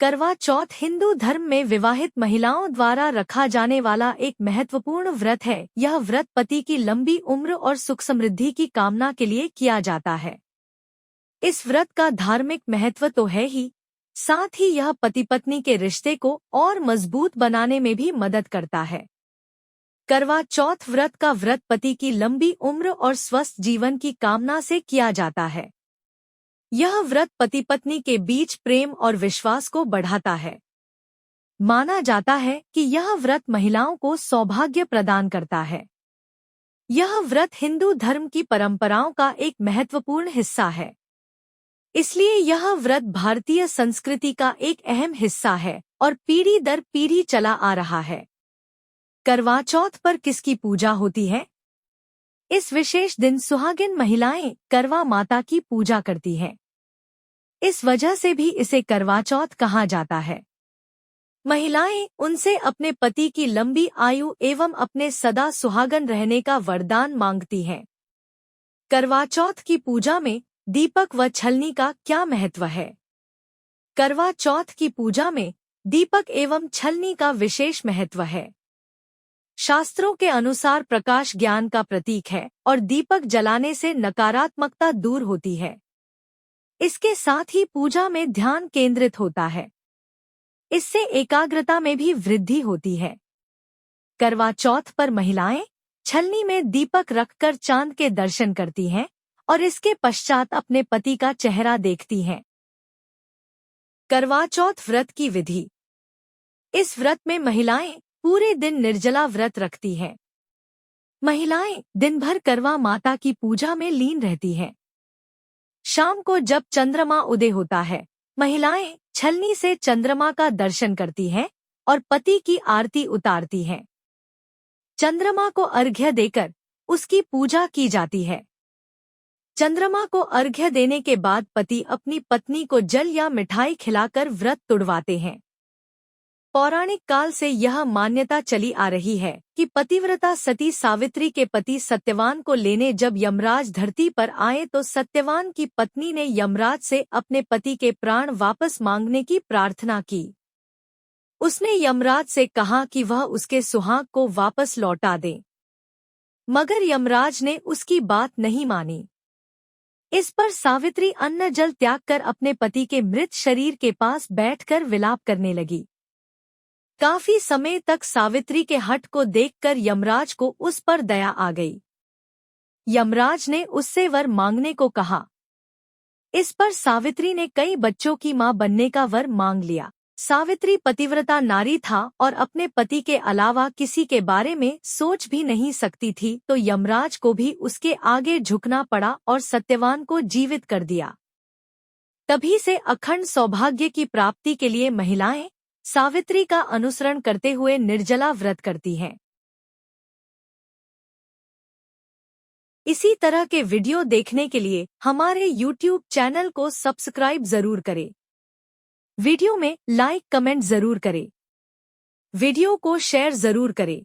करवा चौथ हिंदू धर्म में विवाहित महिलाओं द्वारा रखा जाने वाला एक महत्वपूर्ण व्रत है। यह व्रत पति की लंबी उम्र और सुख समृद्धि की कामना के लिए किया जाता है। इस व्रत का धार्मिक महत्व तो है ही, साथ ही यह पति पत्नी के रिश्ते को और मजबूत बनाने में भी मदद करता है। करवा चौथ व्रत का व्रत पति की लंबी उम्र और स्वस्थ जीवन की कामना से किया जाता है। यह व्रत पति पत्नी के बीच प्रेम और विश्वास को बढ़ाता है। माना जाता है कि यह व्रत महिलाओं को सौभाग्य प्रदान करता है। यह व्रत हिंदू धर्म की परंपराओं का एक महत्वपूर्ण हिस्सा है। इसलिए यह व्रत भारतीय संस्कृति का एक अहम हिस्सा है और पीढ़ी दर पीढ़ी चला आ रहा है। करवा चौथ पर किसकी पूजा होती है? इस विशेष दिन सुहागिन महिलाएं करवा माता की पूजा करती हैं। इस वजह से भी इसे करवा चौथ कहा जाता है। महिलाएं उनसे अपने पति की लंबी आयु एवं अपने सदा सुहागन रहने का वरदान मांगती हैं। करवा चौथ की पूजा में दीपक व छलनी का क्या महत्व है? करवा चौथ की पूजा में दीपक एवं छलनी का विशेष महत्व है। शास्त्रों के अनुसार प्रकाश ज्ञान का प्रतीक है और दीपक जलाने से नकारात्मकता दूर होती है। इसके साथ ही पूजा में ध्यान केंद्रित होता है। इससे एकाग्रता में भी वृद्धि होती है। करवा चौथ पर महिलाएं छलनी में दीपक रखकर चांद के दर्शन करती हैं और इसके पश्चात अपने पति का चेहरा देखती हैं। करवा चौथ व्रत की विधि। इस व्रत में महिलाएं पूरे दिन निर्जला व्रत रखती हैं। महिलाएं दिन भर करवा माता की पूजा में लीन रहती हैं। शाम को जब चंद्रमा उदय होता है, महिलाएं छलनी से चंद्रमा का दर्शन करती हैं और पति की आरती उतारती हैं। चंद्रमा को अर्घ्य देकर उसकी पूजा की जाती है। चंद्रमा को अर्घ्य देने के बाद पति अपनी पत्नी को जल या मिठाई खिलाकर व्रत तुड़वाते हैं। पौराणिक काल से यह मान्यता चली आ रही है कि पतिव्रता सती सावित्री के पति सत्यवान को लेने जब यमराज धरती पर आए तो सत्यवान की पत्नी ने यमराज से अपने पति के प्राण वापस मांगने की प्रार्थना की। उसने यमराज से कहा कि वह उसके सुहाग को वापस लौटा दे, मगर यमराज ने उसकी बात नहीं मानी। इस पर सावित्री अन्न जल त्याग कर अपने पति के मृत शरीर के पास बैठकर विलाप करने लगी। काफी समय तक सावित्री के हठ को देखकर यमराज को उस पर दया आ गई। यमराज ने उससे वर मांगने को कहा। इस पर सावित्री ने कई बच्चों की मां बनने का वर मांग लिया। सावित्री पतिव्रता नारी था और अपने पति के अलावा किसी के बारे में सोच भी नहीं सकती थी, तो यमराज को भी उसके आगे झुकना पड़ा और सत्यवान को जीवित कर दिया। तभी से अखंड सौभाग्य की प्राप्ति के लिए महिलाएं सावित्री का अनुसरण करते हुए निर्जला व्रत करती हैं। इसी तरह के वीडियो देखने के लिए हमारे YouTube चैनल को सब्सक्राइब जरूर करें। वीडियो में लाइक कमेंट जरूर करें। वीडियो को शेयर जरूर करें।